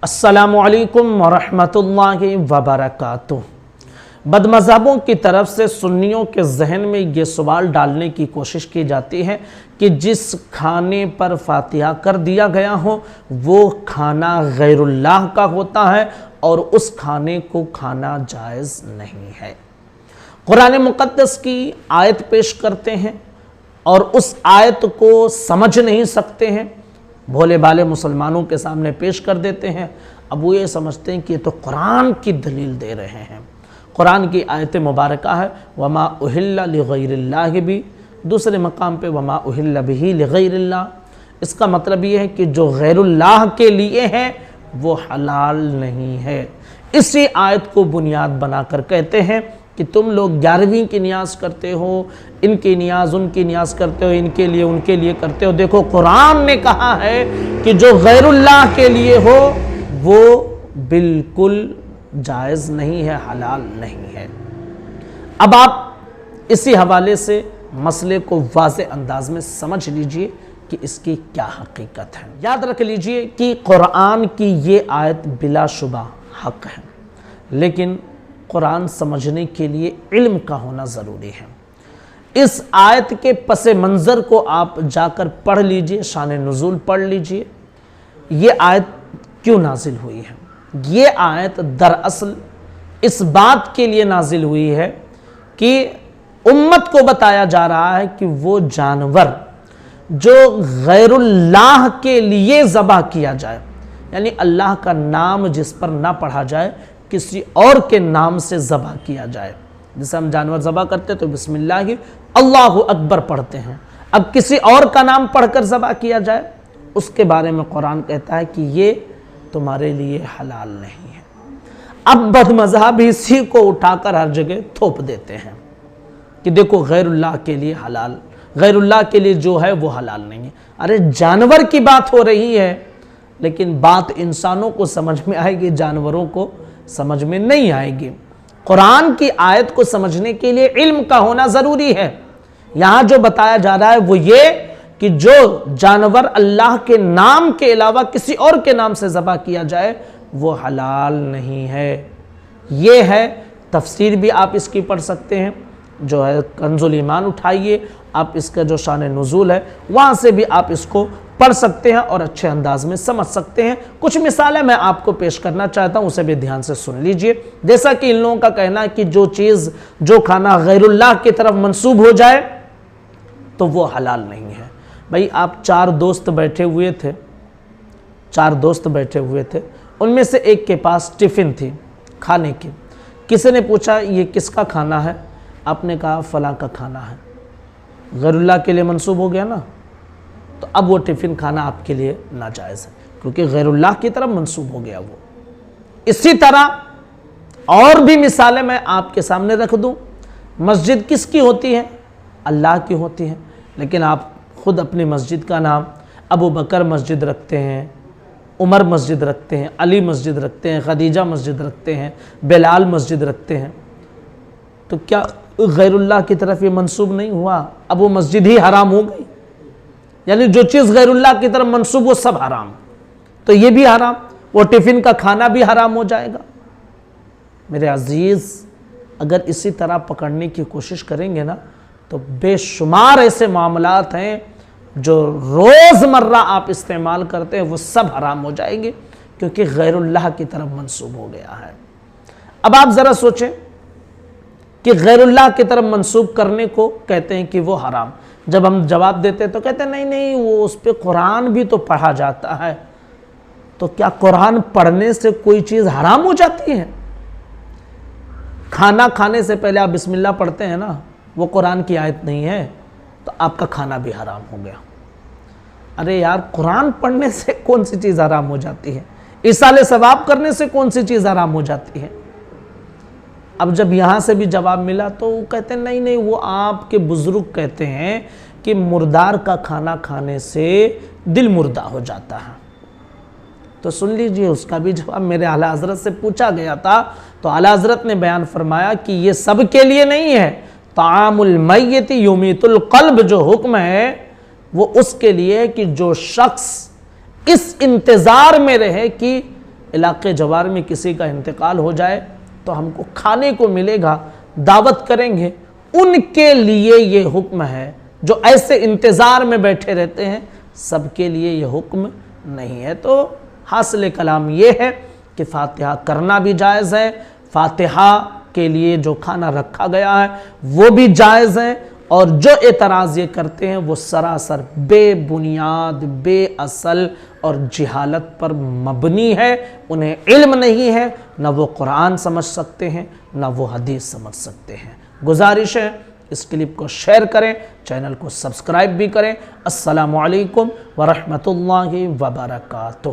السلام علیکم ورحمۃ اللہ وبرکاتہ۔ بدمذہبوں کی طرف سے سنیوں کے ذہن میں یہ سوال ڈالنے کی کوشش کی جاتی ہے کہ جس کھانے پر فاتحہ کر دیا گیا ہو وہ کھانا غیر اللہ کا ہوتا ہے اور اس کھانے کو کھانا جائز نہیں ہے۔ قرآن مقدس کی آیت پیش کرتے ہیں اور اس آیت کو سمجھ نہیں سکتے ہیں، بھولے بھالے مسلمانوں کے سامنے پیش کر دیتے ہیں۔ اب وہ یہ سمجھتے ہیں کہ یہ تو قرآن کی دلیل دے رہے ہیں، قرآن کی آیت مبارکہ ہے وَمَا أُحِلَّ لِغَيْرِ اللَّهِ بھی، دوسرے مقام پہ وَمَا أُحِلَّ بِهِ لِغَيْرِ اللَّهِ۔ اس کا مطلب یہ ہے کہ جو غیر اللہ کے لیے ہے وہ حلال نہیں ہے۔ اسی آیت کو بنیاد بنا کر کہتے ہیں کہ تم لوگ 11ویں کی نیاز کرتے ہو، ان کی نیاز ان کی نیاز کرتے ہو، ان کے لیے کرتے ہو۔ دیکھو قرآن نے کہا ہے کہ جو غیر اللہ کے لیے ہو وہ بالکل جائز نہیں ہے، حلال نہیں ہے۔ اب آپ اسی حوالے سے مسئلے کو واضح انداز میں سمجھ لیجئے کہ اس کی کیا حقیقت ہے۔ یاد رکھ لیجئے کہ قرآن کی یہ آیت بلا شبہ حق ہے، لیکن قرآن سمجھنے کے لیے علم کا ہونا ضروری ہے۔ اس آیت کے پس منظر کو آپ جا کر پڑھ لیجئے، شان نزول پڑھ لیجئے، یہ آیت کیوں نازل ہوئی ہے۔ یہ آیت دراصل اس بات کے لیے نازل ہوئی ہے کہ امت کو بتایا جا رہا ہے کہ وہ جانور جو غیر اللہ کے لیے ذبح کیا جائے، یعنی اللہ کا نام جس پر نہ پڑھا جائے، کسی اور کے نام سے ذبح کیا جائے۔ جیسے ہم جانور ذبح کرتے تو بسم اللہ اللہ اکبر پڑھتے ہیں، اب کسی اور کا نام پڑھ کر ذبح کیا جائے، اس کے بارے میں قرآن کہتا ہے کہ یہ تمہارے لیے حلال نہیں ہے۔ اب بدمذہب اسی کو اٹھا کر ہر جگہ تھوپ دیتے ہیں کہ دیکھو غیر اللہ کے لیے حلال، غیر اللہ کے لیے جو ہے وہ حلال نہیں ہے۔ ارے جانور کی بات ہو رہی ہے، لیکن بات انسانوں کو سمجھ میں آئے گی، جانوروں کو سمجھ میں نہیں آئے گی۔ قرآن کی آیت کو سمجھنے کے لیے علم کا ہونا ضروری ہے۔ یہاں جو بتایا جا رہا ہے وہ یہ کہ جو جانور اللہ کے نام کے علاوہ کسی اور کے نام سے ذبح کیا جائے وہ حلال نہیں ہے۔ یہ ہے تفسیر بھی آپ اس کی پڑھ سکتے ہیں، جو ہے کنز الایمان اٹھائیے، آپ اس کا جو شان نزول ہے وہاں سے بھی آپ اس کو پڑھ سکتے ہیں اور اچھے انداز میں سمجھ سکتے ہیں۔ کچھ مثالیں میں آپ کو پیش کرنا چاہتا ہوں، اسے بھی دھیان سے سن لیجئے۔ جیسا کہ ان لوگوں کا کہنا ہے کہ جو کھانا غیر اللہ کی طرف منسوب ہو جائے تو وہ حلال نہیں ہے۔ بھائی آپ چار دوست بیٹھے ہوئے تھے، ان میں سے ایک کے پاس ٹفن تھی کھانے کی، کسی نے پوچھا یہ کس کا کھانا ہے، آپ نے کہا فلاں کا کھانا ہے، غیر اللہ کے لیے منسوب ہو گیا نا، تو اب وہ ٹفن کھانا آپ کے لیے ناجائز ہے کیونکہ غیر اللہ کی طرف منسوب ہو گیا وہ۔ اسی طرح اور بھی مثالیں میں آپ کے سامنے رکھ دوں۔ مسجد کس کی ہوتی ہے؟ اللہ کی ہوتی ہے، لیکن آپ خود اپنی مسجد کا نام ابو بکر مسجد رکھتے ہیں، عمر مسجد رکھتے ہیں، علی مسجد رکھتے ہیں، خدیجہ مسجد رکھتے ہیں، بلال مسجد رکھتے ہیں، تو کیا غیر اللہ کی طرف یہ منسوب نہیں ہوا؟ اب وہ مسجد ہی حرام ہو گئی، یعنی جو چیز غیر اللہ کی طرف منسوب وہ سب حرام، تو یہ بھی حرام، وہ ٹفن کا کھانا بھی حرام ہو جائے گا۔ میرے عزیز اگر اسی طرح پکڑنے کی کوشش کریں گے نا تو بے شمار ایسے معاملات ہیں جو روز مرہ آپ استعمال کرتے ہیں وہ سب حرام ہو جائیں گے کیونکہ غیر اللہ کی طرف منسوب ہو گیا ہے۔ اب آپ ذرا سوچیں کہ غیر اللہ کی طرف منسوب کرنے کو کہتے ہیں کہ وہ حرام، جب ہم جواب دیتے ہیں تو کہتے ہیں نہیں وہ اس پہ قرآن بھی تو پڑھا جاتا ہے، تو کیا قرآن پڑھنے سے کوئی چیز حرام ہو جاتی ہے؟ کھانا کھانے سے پہلے آپ بسم اللہ پڑھتے ہیں نا، وہ قرآن کی آیت نہیں ہے تو آپ کا کھانا بھی حرام ہو گیا۔ ارے یار قرآن پڑھنے سے کون سی چیز حرام ہو جاتی ہے؟ ایصال ثواب کرنے سے کون سی چیز حرام ہو جاتی ہے؟ اب جب یہاں سے بھی جواب ملا تو وہ کہتے ہیں نہیں وہ آپ کے بزرگ کہتے ہیں کہ مردار کا کھانا کھانے سے دل مردہ ہو جاتا ہے۔ تو سن لیجئے اس کا بھی جواب میرے اعلیٰ حضرت سے پوچھا گیا تھا تو اعلیٰ حضرت نے بیان فرمایا کہ یہ سب کے لیے نہیں ہے، طعام المیت یمیت القلب جو حکم ہے وہ اس کے لیے ہے کہ جو شخص اس انتظار میں رہے کہ علاقے جوار میں کسی کا انتقال ہو جائے تو ہم کو کھانے کو ملے گا، دعوت کریں گے، ان کے لیے یہ حکم ہے۔ جو ایسے انتظار میں بیٹھے رہتے ہیں سب کے لیے یہ حکم نہیں ہے۔ تو حاصل کلام یہ ہے کہ فاتحہ کرنا بھی جائز ہے، فاتحہ کے لیے جو کھانا رکھا گیا ہے وہ بھی جائز ہے، اور جو اعتراض یہ کرتے ہیں وہ سراسر بے بنیاد، بے اصل اور جہالت پر مبنی ہے۔ انہیں علم نہیں ہے، نہ وہ قرآن سمجھ سکتے ہیں نہ وہ حدیث سمجھ سکتے ہیں۔ گزارش ہے اس کلپ کو شیئر کریں، چینل کو سبسکرائب بھی کریں۔ السلام علیکم ورحمۃ اللہ وبرکاتہ۔